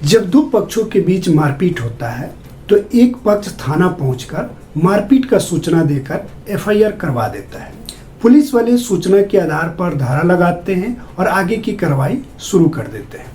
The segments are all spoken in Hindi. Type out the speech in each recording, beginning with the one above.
जब दो पक्षों के बीच मारपीट होता है तो एक पक्ष थाना पहुंचकर मारपीट का सूचना देकर एफआईआर करवा देता है। पुलिस वाले सूचना के आधार पर धारा लगाते हैं और आगे की कार्रवाई शुरू कर देते हैं।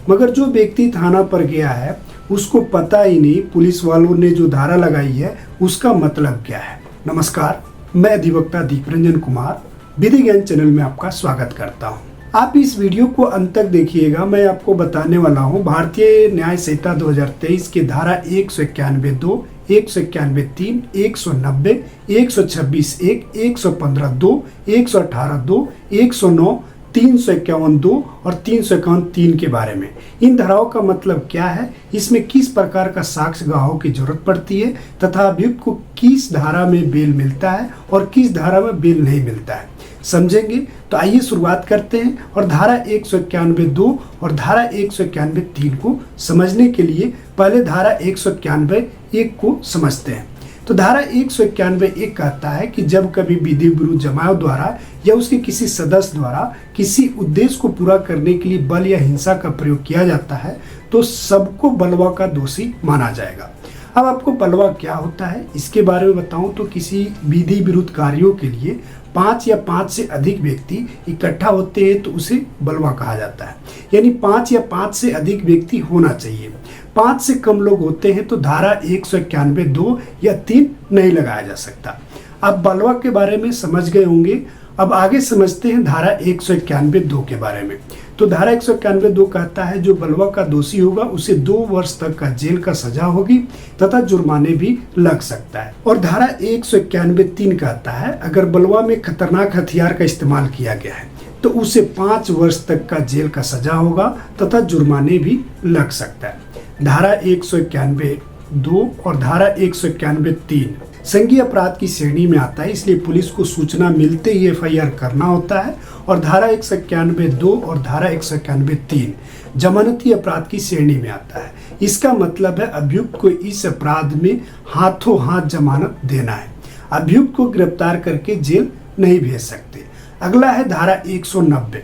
मगर जो व्यक्ति थाना पर गया है उसको पता ही नहीं पुलिस वालों ने जो धारा लगाई है उसका मतलब क्या है। नमस्कार, मैं अधिवक्ता दीपरंजन कुमार विधि ज्ञान चैनल में आपका स्वागत करता हूं। आप इस वीडियो को अंत तक देखिएगा। मैं आपको बताने वाला हूं भारतीय न्याय संहिता 2023 की धारा 191(2), 191(3), 190, 126(1), 115(2), 118(2), 109, 351(2) और 351(3) के बारे में। इन धाराओं का मतलब क्या है, इसमें किस प्रकार का साक्ष्य गवाहों की जरूरत पड़ती है तथा अभियुक्त को किस धारा में बेल मिलता है और किस धारा में बेल नहीं मिलता है, समझेंगे। तो आइए शुरुआत करते हैं और धारा 191(2) और धारा 191(3) को समझने के लिए पहले धारा 191(1) को समझते हैं। तो धारा 191(1) कहता है कि जब कभी विधि विरुद्ध जमाव द्वारा या उसके किसी सदस्य द्वारा किसी उद्देश्य को पूरा करने के लिए बल या हिंसा का प्रयोग किया जाता है तो सबको बलवा का दोषी माना जाएगा। अब आपको बलवा क्या होता है इसके बारे में बताऊं तो किसी विधि विरुद्ध कार्यों के लिए 5 या 5 से अधिक व्यक्ति इकट्ठा होते हैं तो उसे बलवा कहा जाता है। यानी 5 या 5 से अधिक व्यक्ति होना चाहिए। 5 से कम लोग होते हैं तो धारा 191(2) या 3 नहीं लगाया जा सकता। आप बलवा के बारे में समझ गए होंगे। अब आगे समझते हैं धारा 191(2) के बारे में। तो धारा 191(2) कहता है जो बलवा का दोषी होगा उसे 2 वर्ष तक का जेल का सजा होगी तथा जुर्माने भी लग सकता है। और धारा 191(3) कहता है अगर बलवा में खतरनाक हथियार का इस्तेमाल किया गया है तो उसे 5 वर्ष तक का जेल का सजा होगा तथा जुर्माने भी लग सकता है। धारा 191(2) और धारा 191(3) संज्ञेय अपराध की श्रेणी में आता है, इसलिए पुलिस को सूचना मिलते ही एफआईआर करना होता है। और धारा 191(2) और धारा 191(3) जमानती अपराध की श्रेणी में आता है। इसका मतलब है अभियुक्त को इस अपराध में हाथों हाथ जमानत देना है। अभियुक्त को गिरफ्तार करके जेल नहीं भेज सकते। अगला है धारा 190।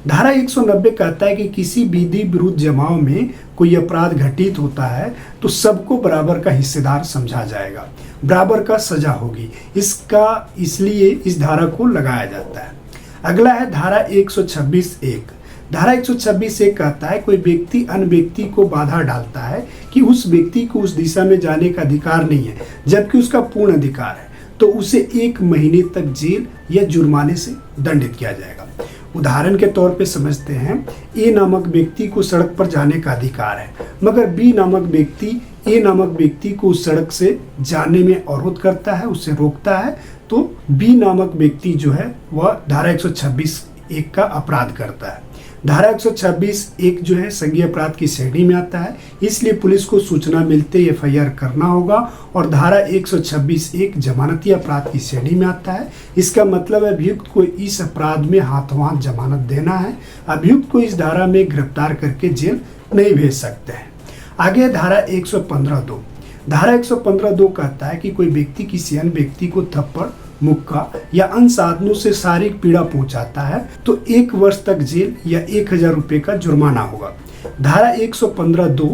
धारा 190 कहता है कि किसी विधि विरुद्ध जमाव में कोई अपराध घटित होता है तो सबको बराबर का हिस्सेदार समझा जाएगा, बराबर का सजा होगी। इसलिए इस धारा को लगाया जाता है। अगला है धारा 126(1). धारा 126(1) कहता है कोई व्यक्ति अन्य व्यक्ति को बाधा डालता है कि उस व्यक्ति को उस दिशा में जाने का अधिकार नहीं है जबकि उसका पूर्ण अधिकार है तो उसे 1 महीने तक जेल या जुर्माने से दंडित किया जाएगा। उदाहरण के तौर पे समझते हैं, ए नामक व्यक्ति को सड़क पर जाने का अधिकार है मगर बी नामक व्यक्ति ए नामक व्यक्ति को उस सड़क से जाने में अवरोध करता है, उसे रोकता है, तो बी नामक व्यक्ति जो है वह धारा 126(1) का अपराध करता है। धारा 126(1) जो है संज्ञेय अपराध की श्रेणी में आता है, इसलिए पुलिस को सूचना मिलते ही एफआईआर करना होगा। और धारा 126(1) जमानती अपराध की श्रेणी में आता है। इसका मतलब है अभियुक्त को इस अपराध में हाथों हाथ जमानत देना है। अभियुक्त को इस धारा में गिरफ्तार करके जेल नहीं भेज सकते हैं। आगे धारा 115(2). धारा 115(2) कहता है कि कोई व्यक्ति किसी अन्य व्यक्ति को थप्पड़, मुक्का या अन्य साधनों से शारीरिक पीड़ा पहुंचाता है तो 1 वर्ष तक जेल या 1000 रुपये का जुर्माना होगा। धारा 115(2)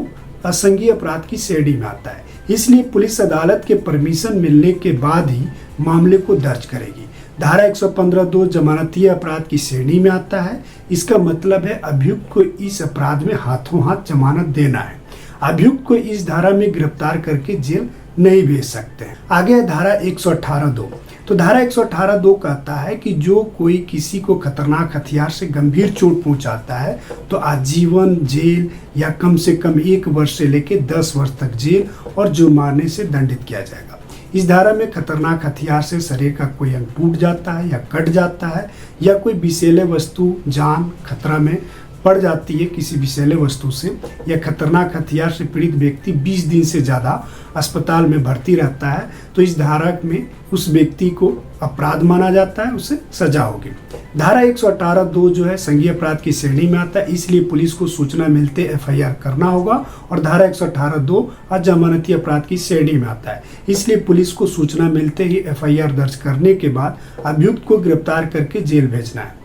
असंज्ञेय अपराध की श्रेणी में आता है, इसलिए पुलिस अदालत के परमिशन मिलने के बाद ही मामले को दर्ज करेगी। धारा 115(2) जमानतीय अपराध की श्रेणी में आता है। इसका मतलब है अभियुक्त को इस अपराध में हाथों हाथ जमानत देना है। अभियुक्त को इस धारा में गिरफ्तार करके जेल नहीं भेज सकते हैं। आगे धारा 118(2). तो धारा 118(2) कहता है कि जो कोई किसी को खतरनाक हथियार से गंभीर चोट पहुंचाता है तो आजीवन जेल या कम से कम 1 वर्ष से लेकर 10 वर्ष तक जेल और जुर्माने से दंडित किया जाएगा। इस धारा में खतरनाक हथियार से शरीर का कोई अंग टूट जाता है या कट जाता है या कोई विषैले वस्तु जान खतरा में पड़ जाती है किसी विषैले वस्तु से, या खतरनाक हथियार से पीड़ित व्यक्ति 20 दिन से ज़्यादा अस्पताल में भर्ती रहता है तो इस धारा में उस व्यक्ति को अपराध माना जाता है, उसे सजा होगी। धारा 118(2) जो है संज्ञेय अपराध की श्रेणी में आता है, इसलिए पुलिस को सूचना मिलते एफआईआर करना होगा। और धारा 118(2) अजमानती अपराध की श्रेणी में आता है, इसलिए पुलिस को सूचना मिलते ही एफआईआर दर्ज करने के बाद अभियुक्त को गिरफ्तार करके जेल भेजना है।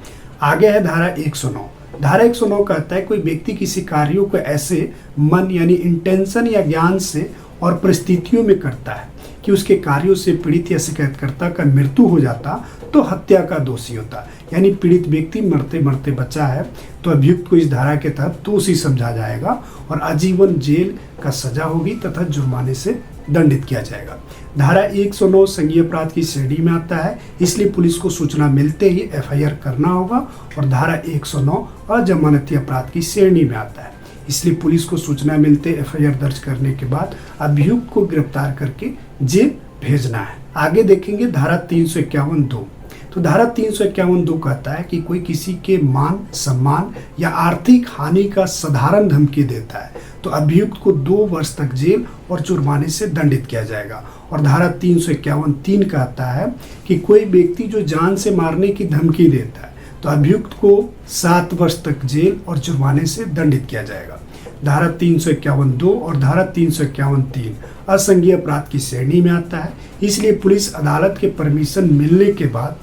आगे है धारा 109। धारा 109 कहता है कोई व्यक्ति किसी कार्यों को ऐसे मन यानी इंटेंशन या ज्ञान से और परिस्थितियों में करता है कि उसके कार्यों से पीड़ित या शिकायतकर्ता का मृत्यु हो जाता तो हत्या का दोषी होता। यानी पीड़ित व्यक्ति मरते मरते बचा है तो अभियुक्त को इस धारा के तहत दोषी समझा जाएगा और आजीवन जेल का सजा होगी तथा जुर्माने से दंडित किया जाएगा। धारा 109 संज्ञेय अपराध की श्रेणी में आता है, इसलिए पुलिस को सूचना मिलते ही एफआईआर करना होगा। और धारा 109 अजमानती अपराध की श्रेणी में आता है, इसलिए पुलिस को सूचना मिलते एफआईआर दर्ज करने के बाद अभियुक्त को गिरफ्तार करके जेल भेजना है। आगे देखेंगे धारा 351(2). तो धारा 351(2) कहता है कि कोई किसी के मान सम्मान या आर्थिक हानि का साधारण धमकी देता है तो अभियुक्त को 2 वर्ष तक जेल और जुर्माने से दंडित किया जाएगा। और धारा 351(3) कहता है कि कोई व्यक्ति जो जान से मारने की धमकी देता है तो अभियुक्त को 7 वर्ष तक जेल और जुर्माने से दंडित किया जाएगा। धारा 351(2) और धारा 351(3) असंज्ञेय अपराध की श्रेणी में आता है, इसलिए पुलिस अदालत के परमिशन मिलने के बाद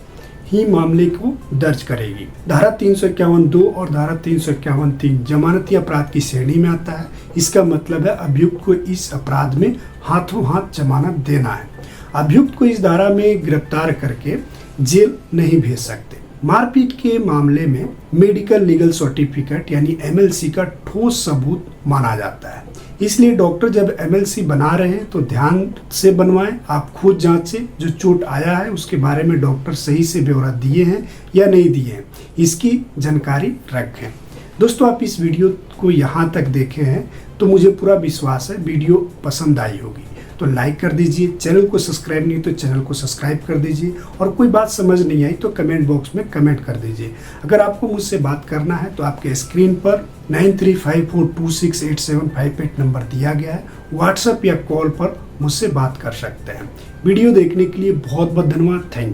ही मामले को दर्ज करेगी। धारा 351(2) और धारा 351(3) जमानती अपराध की श्रेणी में आता है। इसका मतलब है अभियुक्त को इस अपराध में हाथों हाथ जमानत देना है। अभियुक्त को इस धारा में गिरफ्तार करके जेल नहीं भेज सकते। मारपीट के मामले में मेडिकल लीगल सर्टिफिकेट यानी एमएलसी का ठोस सबूत माना जाता है, इसलिए डॉक्टर जब एमएलसी बना रहे हैं तो ध्यान से बनवाएं। आप खुद जांचें जो चोट आया है उसके बारे में डॉक्टर सही से ब्यौरा दिए हैं या नहीं दिए हैं, इसकी जानकारी रखें। दोस्तों, आप इस वीडियो को यहाँ तक देखे हैं तो मुझे पूरा विश्वास है वीडियो पसंद आई होगी, तो लाइक कर दीजिए। चैनल को सब्सक्राइब नहीं तो चैनल को सब्सक्राइब कर दीजिए और कोई बात समझ नहीं आई तो कमेंट बॉक्स में कमेंट कर दीजिए। अगर आपको मुझसे बात करना है तो आपके स्क्रीन पर 9354268758 नंबर दिया गया है, व्हाट्सएप या कॉल पर मुझसे बात कर सकते हैं। वीडियो देखने के लिए बहुत बहुत धन्यवाद। Thank you.